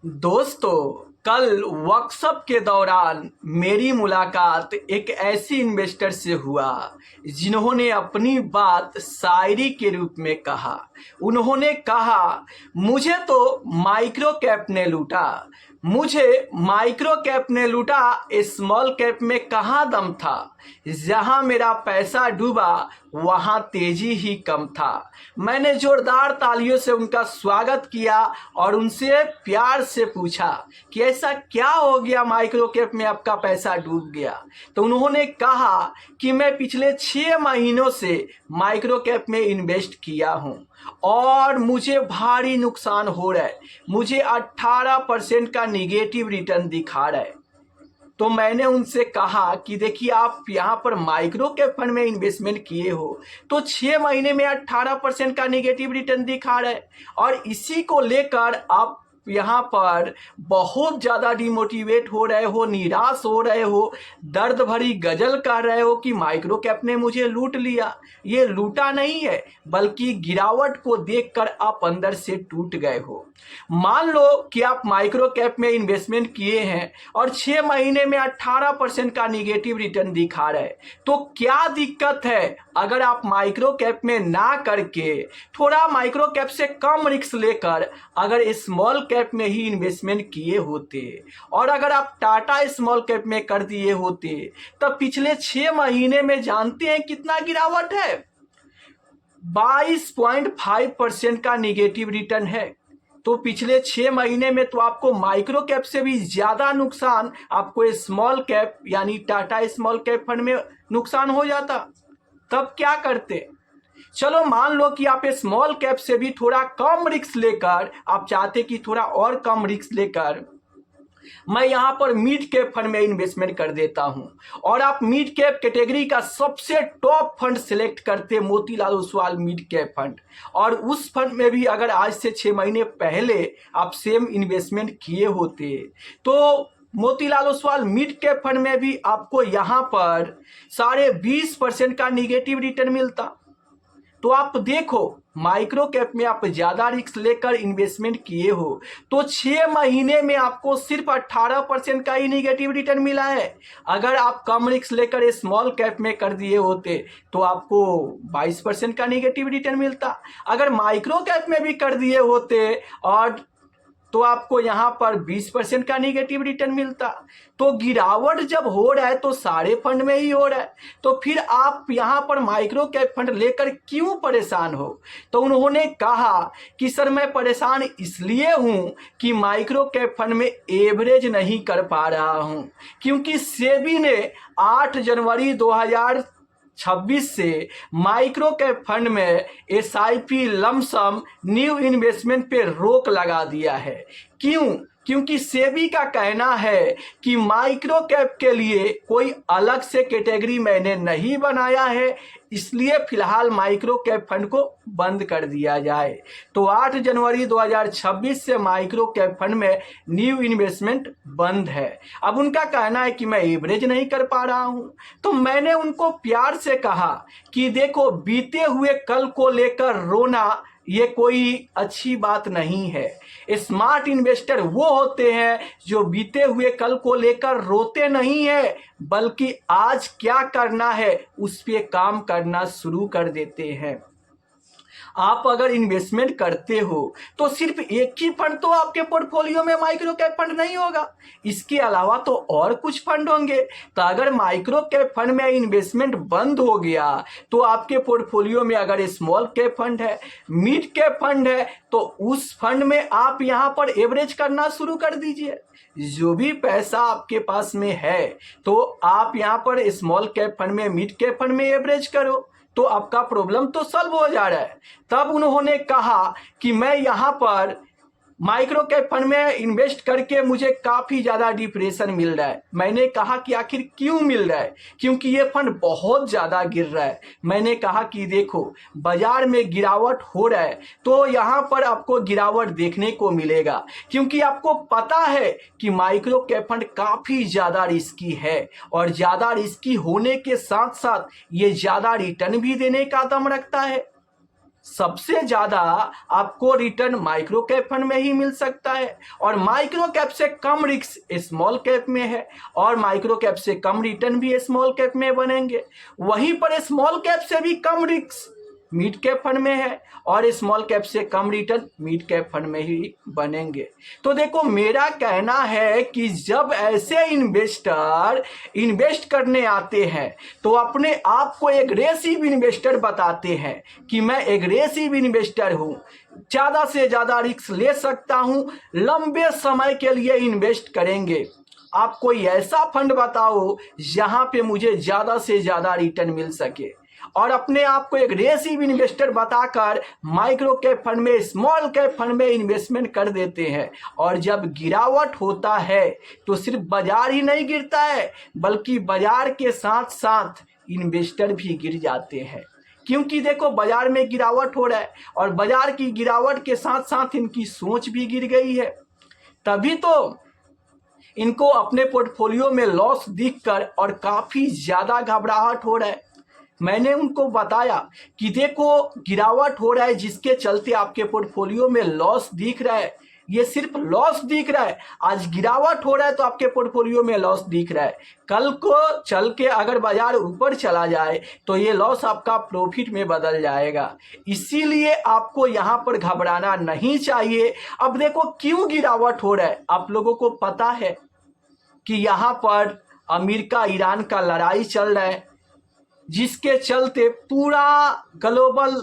दोस्तों, कल वर्कशॉप के दौरान मेरी मुलाकात एक ऐसी इन्वेस्टर से हुआ जिन्होंने अपनी बात शायरी के रूप में कहा। उन्होंने कहा, मुझे तो माइक्रो कैप ने लूटा, मुझे माइक्रो कैप ने लूटा, स्मॉल कैप में कहाँ दम था। जहां मेरा पैसा डूबा वहां तेजी ही कम था। मैंने जोरदार तालियों से उनका स्वागत किया और उनसे प्यार से पूछा कि ऐसा क्या हो गया माइक्रो कैप में आपका पैसा डूब गया। तो उन्होंने कहा कि मैं पिछले 6 महीनों से माइक्रो कैप में इन्वेस्ट किया हूं और मुझे भारी नुकसान हो रहा है। मुझे 18% का निगेटिव रिटर्न दिखा रहा है। तो मैंने उनसे कहा कि देखिए, आप यहाँ पर माइक्रो कैप फंड में इन्वेस्टमेंट किए हो तो 6 महीने में 18% का निगेटिव रिटर्न दिखा रहा है और इसी को लेकर आप यहाँ पर बहुत ज़्यादा डिमोटिवेट हो रहे हो, निराश हो रहे हो, दर्द भरी गजल कह रहे हो कि माइक्रो कैप ने मुझे लूट लिया। ये लूटा नहीं है, बल्कि गिरावट को देखकर आप अंदर से टूट गए हो। मान लो कि आप माइक्रो कैप में इन्वेस्टमेंट किए हैं और 6 महीने में 18% का निगेटिव रिटर्न दिखा रहे हैं, तो क्या दिक्कत है अगर आप माइक्रो कैप में ना करके थोड़ा माइक्रो कैप से कम रिस्क लेकर अगर स्मॉल कैप में ही इन्वेस्टमेंट किए होते और अगर आप टाटा स्मॉल कैप में कर दिए होते, तब पिछले 6 महीने में जानते हैं कितना गिरावट है? 22.5% का निगेटिव रिटर्न है। तो पिछले 6 महीने में तो आपको माइक्रो कैप से भी ज्यादा नुकसान आपको स्मॉल कैप यानी टाटा स्मॉल कैप फंड में नुकसान हो जाता। तब क्या करते? चलो मान लो कि आप स्मॉल कैप से भी थोड़ा कम रिस्क लेकर आप चाहते कि थोड़ा और कम रिस्क लेकर मैं यहां पर मिड कैप फंड में इन्वेस्टमेंट कर देता हूं और आप मिड कैप कैटेगरी का सबसे टॉप फंड सिलेक्ट करते Motilal Oswal mid cap fund, और उस फंड में भी अगर आज से 6 महीने पहले आप सेम इन्वेस्टमेंट किए होते तो Motilal Oswal mid cap fund में भी आपको यहां पर 20.5% का निगेटिव रिटर्न मिलता। तो आप देखो, माइक्रो कैप में आप ज्यादा रिस्क लेकर इन्वेस्टमेंट किए हो तो 6 महीने में आपको सिर्फ 18% का ही निगेटिव रिटर्न मिला है। अगर आप कम रिस्क लेकर स्मॉल कैप में कर दिए होते तो आपको 22% का निगेटिव रिटर्न मिलता। अगर माइक्रो कैप में भी कर दिए होते और तो आपको यहां पर 20% का निगेटिव रिटर्न मिलता। तो गिरावट जब हो रहा है तो सारे फंड में ही हो रहा है, तो फिर आप यहां पर माइक्रो कैप फंड लेकर क्यों परेशान हो? तो उन्होंने कहा कि सर, मैं परेशान इसलिए हूं कि माइक्रो कैप फंड में एवरेज नहीं कर पा रहा हूं, क्योंकि सेबी ने 8 जनवरी 2026 से माइक्रो कैप फंड में एसआईपी लमसम न्यू इन्वेस्टमेंट पे रोक लगा दिया है। क्यों? क्योंकि सेबी का कहना है कि माइक्रो कैप के लिए कोई अलग से कैटेगरी मैंने नहीं बनाया है, इसलिए फिलहाल माइक्रो कैप फंड को बंद कर दिया जाए। तो 8 जनवरी 2026 से माइक्रो कैप फंड में न्यू इन्वेस्टमेंट बंद है। अब उनका कहना है कि मैं एवरेज नहीं कर पा रहा हूं। तो मैंने उनको प्यार से कहा कि देखो, बीते हुए कल को लेकर रोना ये कोई अच्छी बात नहीं है। स्मार्ट इन्वेस्टर वो होते हैं जो बीते हुए कल को लेकर रोते नहीं है, बल्कि आज क्या करना है उस पे काम करना शुरू कर देते हैं। आप अगर इन्वेस्टमेंट करते हो तो सिर्फ एक ही फंड तो आपके पोर्टफोलियो में माइक्रो कैप फंड नहीं होगा, इसके अलावा तो और कुछ फंड होंगे। तो अगर माइक्रो कैप फंड में इन्वेस्टमेंट बंद हो गया तो आपके पोर्टफोलियो में अगर स्मॉल कैप फंड है, मिड कैप फंड है, तो उस फंड में आप यहां पर एवरेज करना शुरू कर दीजिए। जो भी पैसा आपके पास में है तो आप यहां पर स्मॉल कैप फंड में, मिड कैप फंड में एवरेज करो, तो आपका प्रॉब्लम तो सॉल्व हो जा रहा है। तब उन्होंने कहा कि मैं यहां पर माइक्रो कैप फंड में इन्वेस्ट करके मुझे काफी ज्यादा डिप्रेशन मिल रहा है। मैंने कहा कि आखिर क्यों मिल रहा है? क्योंकि ये फंड बहुत ज्यादा गिर रहा है। मैंने कहा कि देखो, बाजार में गिरावट हो रहा है तो यहां पर आपको गिरावट देखने को मिलेगा, क्योंकि आपको पता है कि माइक्रो कैप फंड काफी ज्यादा रिस्की है और ज्यादा रिस्की होने के साथ साथ ये ज्यादा रिटर्न भी देने का दम रखता है। सबसे ज़्यादा आपको रिटर्न माइक्रो कैप फंड में ही मिल सकता है, और माइक्रो कैप से कम रिस्क स्मॉल कैप में है, और माइक्रो कैप से कम रिटर्न भी स्मॉल कैप में बनेंगे। वहीं पर स्मॉल कैप से भी कम रिस्क मिड कैप फंड में है, और स्मॉल कैप से कम रिटर्न मिड कैप फंड में ही बनेंगे। तो देखो, मेरा कहना है कि जब ऐसे इन्वेस्टर इन्वेस्ट करने आते हैं तो अपने आप को एग्रेसिव इन्वेस्टर बताते हैं कि मैं एग्रेसिव इन्वेस्टर हूं, ज़्यादा से ज़्यादा रिस्क ले सकता हूं, लंबे समय के लिए इन्वेस्ट करेंगे। आप कोई ऐसा फंड बताओ जहां पे मुझे ज़्यादा से ज़्यादा रिटर्न मिल सके, और अपने आप को एक एग्रेसिव इन्वेस्टर बताकर माइक्रो कैप फंड में, स्मॉल कैप फंड में इन्वेस्टमेंट कर देते हैं। और जब गिरावट होता है तो सिर्फ बाजार ही नहीं गिरता है, बल्कि बाजार के साथ साथ इन्वेस्टर भी गिर जाते हैं। क्योंकि देखो, बाजार में गिरावट हो रहा है, और बाजार की गिरावट के साथ साथ इनकी सोच भी गिर गई है। तभी तो इनको अपने पोर्टफोलियो में लॉस दिखकर और काफ़ी ज़्यादा घबराहट हो रहा है। मैंने उनको बताया कि देखो, गिरावट हो रहा है जिसके चलते आपके पोर्टफोलियो में लॉस दिख रहा है, ये सिर्फ लॉस दिख रहा है। आज गिरावट हो रहा है तो आपके पोर्टफोलियो में लॉस दिख रहा है, कल को चल के अगर बाजार ऊपर चला जाए तो ये लॉस आपका प्रॉफिट में बदल जाएगा। इसीलिए आपको यहाँ पर घबराना नहीं चाहिए। अब देखो, क्यों गिरावट हो रहा है, आप लोगों को पता है कि यहाँ पर अमेरिका ईरान का लड़ाई चल रहा है, जिसके चलते पूरा ग्लोबल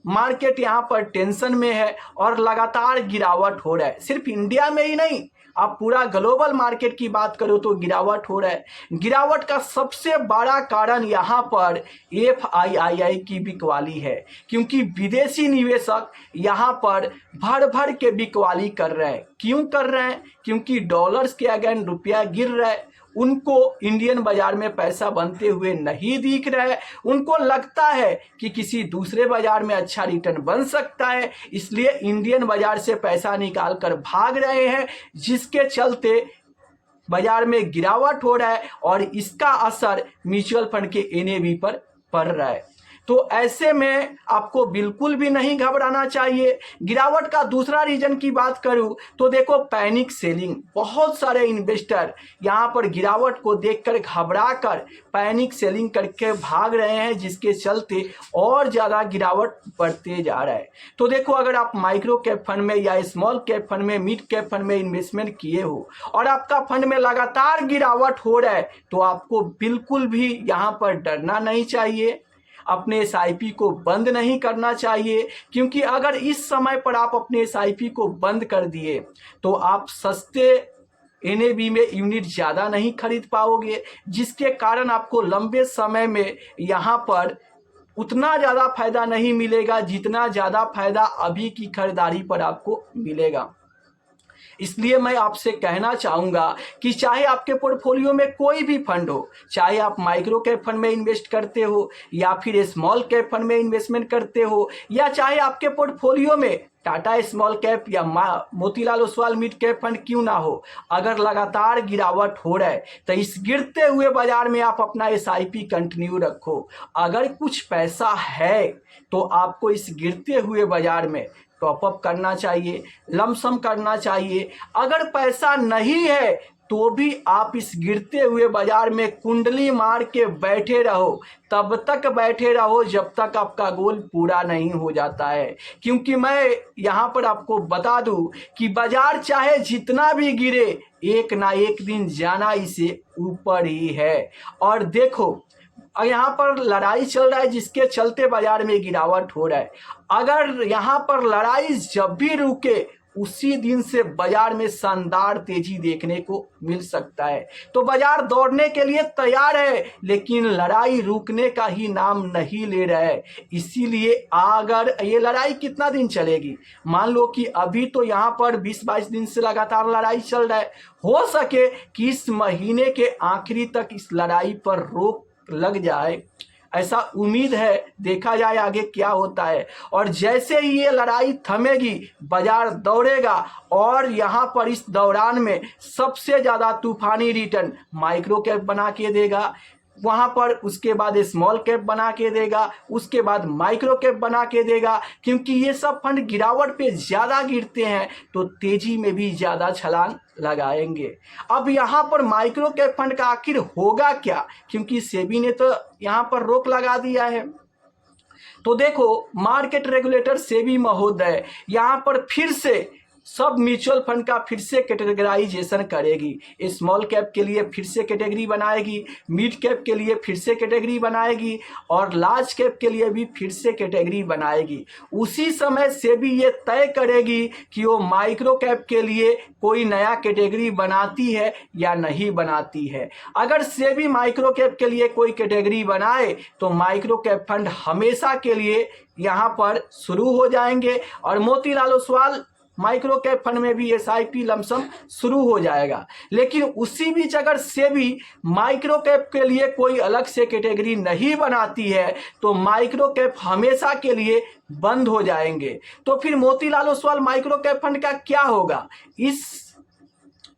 मार्केट यहाँ पर टेंशन में है और लगातार गिरावट हो रहा है। सिर्फ इंडिया में ही नहीं, आप पूरा ग्लोबल मार्केट की बात करो तो गिरावट हो रहा है। गिरावट का सबसे बड़ा कारण यहाँ पर FII की बिकवाली है, क्योंकि विदेशी निवेशक यहाँ पर भर भर के बिकवाली कर रहे हैं। क्यों कर रहे हैं? क्योंकि डॉलर्स के अगेंस्ट रुपया गिर रहा है, उनको इंडियन बाजार में पैसा बनते हुए नहीं दिख रहा है। उनको लगता है कि किसी दूसरे बाजार में अच्छा रिटर्न बन सकता है, इसलिए इंडियन बाजार से पैसा निकाल कर भाग रहे हैं, जिसके चलते बाजार में गिरावट हो रहा है, और इसका असर म्यूचुअल फंड के NAV पर पड़ रहा है। तो ऐसे में आपको बिल्कुल भी नहीं घबराना चाहिए। गिरावट का दूसरा रीजन की बात करूं तो देखो, पैनिक सेलिंग। बहुत सारे इन्वेस्टर यहाँ पर गिरावट को देखकर घबरा कर पैनिक सेलिंग करके भाग रहे हैं, जिसके चलते और ज़्यादा गिरावट बढ़ते जा रहा है। तो देखो, अगर आप माइक्रो कैप फंड में या स्मॉल कैप फंड में, मिड कैप फंड में इन्वेस्टमेंट किए हो और आपका फंड में लगातार गिरावट हो रहा है, तो आपको बिल्कुल भी यहाँ पर डरना नहीं चाहिए। अपने SIP को बंद नहीं करना चाहिए, क्योंकि अगर इस समय पर आप अपने SIP को बंद कर दिए तो आप सस्ते NAV में यूनिट ज़्यादा नहीं खरीद पाओगे, जिसके कारण आपको लंबे समय में यहाँ पर उतना ज़्यादा फायदा नहीं मिलेगा जितना ज़्यादा फायदा अभी की खरीदारी पर आपको मिलेगा। इसलिए मैं आपसे कहना चाहूँगा कि चाहे आपके पोर्टफोलियो में कोई भी फंड हो, चाहे आप माइक्रो कैप फंड में इन्वेस्ट करते हो या फिर स्मॉल कैप फंड में इन्वेस्टमेंट करते हो, या चाहे आपके पोर्टफोलियो में टाटा स्मॉल कैप या Motilal Oswal mid cap fund क्यों ना हो, अगर लगातार गिरावट हो रहा है तो इस गिरते हुए बाजार में आप अपना SIP कंटिन्यू रखो। अगर कुछ पैसा है तो आपको इस गिरते हुए बाजार में टॉपअप करना चाहिए, लमसम करना चाहिए। अगर पैसा नहीं है तो भी आप इस गिरते हुए बाजार में कुंडली मार के बैठे रहो, तब तक बैठे रहो जब तक आपका गोल पूरा नहीं हो जाता है। क्योंकि मैं यहाँ पर आपको बता दूं कि बाजार चाहे जितना भी गिरे, एक ना एक दिन जाना इसे ऊपर ही है। और देखो, यहाँ पर लड़ाई चल रहा है, जिसके चलते बाजार में गिरावट हो रहा है। अगर यहाँ पर लड़ाई जब भी रुके, उसी दिन से बाजार में शानदार तेजी देखने को मिल सकता है। तो बाजार दौड़ने के लिए तैयार है, लेकिन लड़ाई रुकने का ही नाम नहीं ले रहा है। इसीलिए अगर ये लड़ाई कितना दिन चलेगी, मान लो कि अभी तो यहाँ पर 20-22 दिन से लगातार लड़ाई चल रहा है, हो सके कि इस महीने के आखिरी तक इस लड़ाई पर रोक लग जाए, ऐसा उम्मीद है। देखा जाए आगे क्या होता है। और जैसे ही ये लड़ाई थमेगी, बाजार दौड़ेगा, और यहाँ पर इस दौरान में सबसे ज़्यादा तूफानी रिटर्न माइक्रो कैप बना के देगा। वहाँ पर उसके बाद स्मॉल कैप बना के देगा, उसके बाद माइक्रो कैप बना के देगा, क्योंकि ये सब फंड गिरावट पे ज़्यादा गिरते हैं तो तेज़ी में भी ज़्यादा छलांग लगाएंगे। अब यहाँ पर माइक्रो कैप फंड का आखिर होगा क्या, क्योंकि सेबी ने तो यहाँ पर रोक लगा दिया है। तो देखो, मार्केट रेगुलेटर सेबी महोदय यहाँ पर फिर से सब म्यूचुअल फंड का फिर से कैटेगराइजेशन करेगी। स्मॉल कैप के लिए फिर से कैटेगरी बनाएगी, मिड कैप के लिए फिर से कैटेगरी बनाएगी और लार्ज कैप के लिए भी फिर से कैटेगरी बनाएगी। उसी समय सेबी ये तय करेगी कि वो माइक्रो कैप के लिए कोई नया कैटेगरी बनाती है या नहीं बनाती है। अगर सेबी माइक्रो कैप के लिए कोई कैटेगरी बनाए तो माइक्रो कैप फंड हमेशा के लिए यहाँ पर शुरू हो जाएंगे और Motilal Oswal micro cap fund में भी एसआईपी लमसम शुरू हो जाएगा। लेकिन उसी बीच अगर सेबी माइक्रो कैप के लिए कोई अलग से कैटेगरी नहीं बनाती है तो माइक्रो कैप हमेशा के लिए बंद हो जाएंगे। तो फिर Motilal Oswal micro cap fund का क्या होगा? इस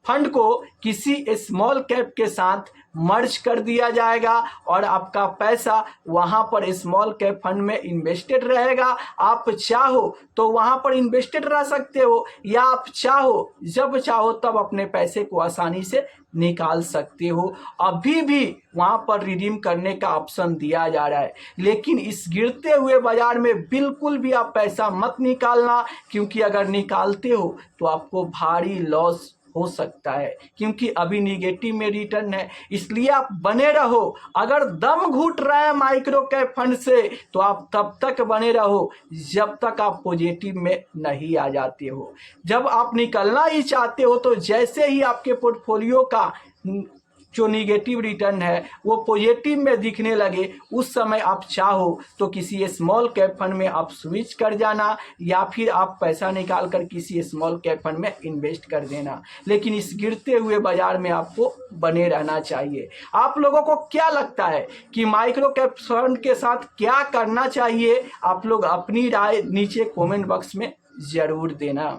फंड को किसी स्मॉल कैप के साथ मर्ज कर दिया जाएगा और आपका पैसा वहां पर स्मॉल कैप फंड में इन्वेस्टेड रहेगा। आप चाहो तो वहां पर इन्वेस्टेड रह सकते हो या आप चाहो जब चाहो तब अपने पैसे को आसानी से निकाल सकते हो। अभी भी वहां पर रिडीम करने का ऑप्शन दिया जा रहा है, लेकिन इस गिरते हुए बाजार में बिल्कुल भी आप पैसा मत निकालना, क्योंकि अगर निकालते हो तो आपको भारी लॉस हो सकता है, क्योंकि अभी निगेटिव में रिटर्न है। इसलिए आप बने रहो। अगर दम घुट रहा है माइक्रो कैप फंड से तो आप तब तक बने रहो जब तक आप पॉजिटिव में नहीं आ जाते हो। जब आप निकलना ही चाहते हो तो जैसे ही आपके पोर्टफोलियो का जो निगेटिव रिटर्न है वो पॉजिटिव में दिखने लगे, उस समय आप चाहो तो किसी स्मॉल कैप फंड में आप स्विच कर जाना या फिर आप पैसा निकाल कर किसी स्मॉल कैप फंड में इन्वेस्ट कर देना। लेकिन इस गिरते हुए बाजार में आपको बने रहना चाहिए। आप लोगों को क्या लगता है कि माइक्रो कैप फंड के साथ क्या करना चाहिए? आप लोग अपनी राय नीचे कमेंट बॉक्स में ज़रूर देना।